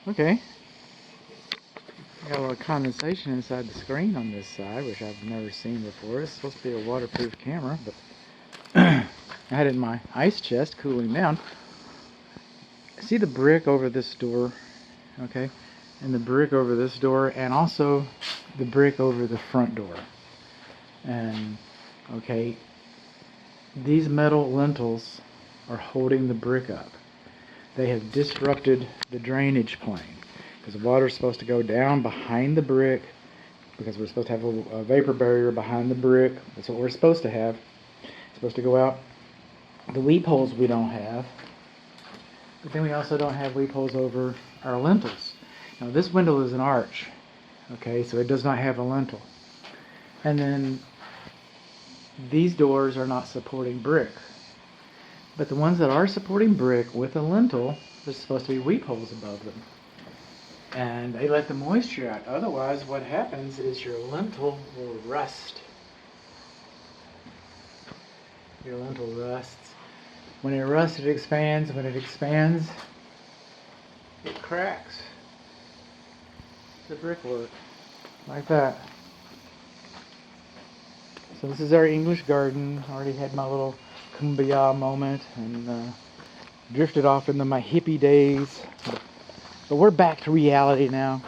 Okay. Got a little condensation inside the screen on this side, which I've never seen before. It's supposed to be a waterproof camera, but I had it in my ice chest cooling down. See the brick over this door, okay? And the brick over this door, and also the brick over the front door. And, okay, these metal lintels are holding the brick up. They have disrupted the drainage plane. Because the water is supposed to go down behind the brick, because we're supposed to have a vapor barrier behind the brick. That's what we're supposed to have. It's supposed to go out. The weep holes we don't have, but then we also don't have weep holes over our lintels. Now this window is an arch, okay, so it does not have a lintel. And then these doors are not supporting brick. But the ones that are supporting brick with a lintel, there's supposed to be weep holes above them. And they let the moisture out. Otherwise, what happens is your lintel will rust. Your lintel rusts. When it rusts, it expands. When it expands, it cracks the brickwork. Like that. So this is our English garden. I already had my little kumbaya moment and drifted off into my hippie days. But we're back to reality now.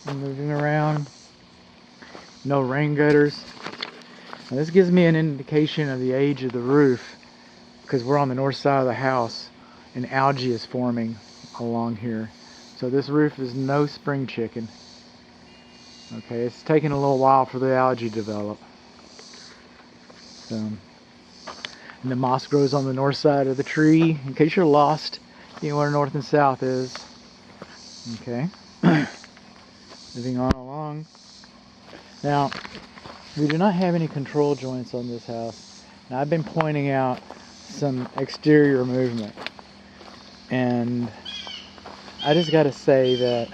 I'm moving around. No rain gutters. Now this gives me an indication of the age of the roof, because we're on the north side of the house and algae is forming along here. So this roof is no spring chicken. Okay, it's taking a little while for the algae to develop. So, and the moss grows on the north side of the tree. In case you're lost, you know where north and south is. Okay. Moving on along. Now, we do not have any control joints on this house. Now, I've been pointing out some exterior movement. And I just got to say that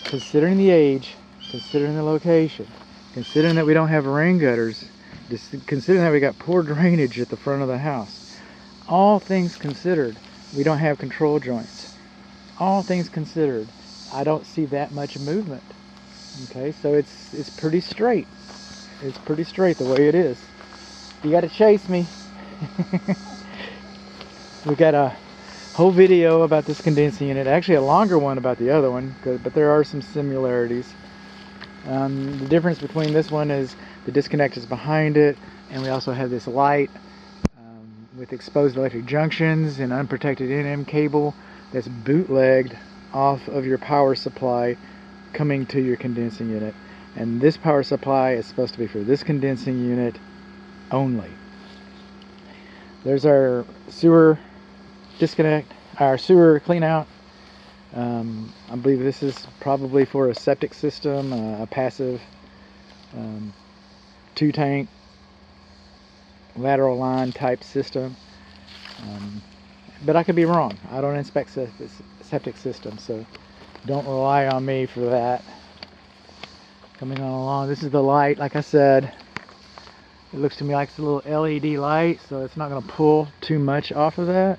considering the age, considering the location, considering that we don't have rain gutters, considering that we got poor drainage at the front of the house, all things considered, we don't have control joints. All things considered, I don't see that much movement. Okay, so it's pretty straight. It's pretty straight the way it is. You got to chase me. We got a whole video about this condensing unit, actually a longer one about the other one, but there are some similarities. The difference between this one is the disconnect is behind it, and we also have this light with exposed electric junctions and unprotected NM cable that's bootlegged off of your power supply coming to your condensing unit. And this power supply is supposed to be for this condensing unit only. There's our sewer disconnect, our sewer clean out. I believe this is probably for a septic system, a passive 2-tank lateral line type system, but I could be wrong. I don't inspect septic systems, so don't rely on me for that. Coming on along, this is the light. Like I said, it looks to me like it's a little LED light, so it's not going to pull too much off of that.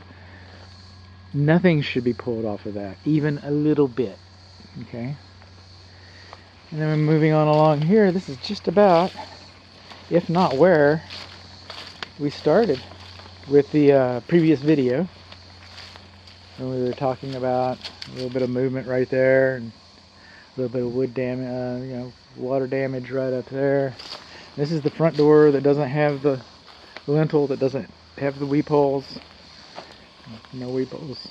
Nothing should be pulled off of that, even a little bit. Okay, and then we're moving on along here. This is just about, if not where, we started with the previous video, and we were talking about a little bit of movement right there, and a little bit of wood damage, water damage right up there. This is the front door that doesn't have the lintel, that doesn't have the weep holes. No weep holes.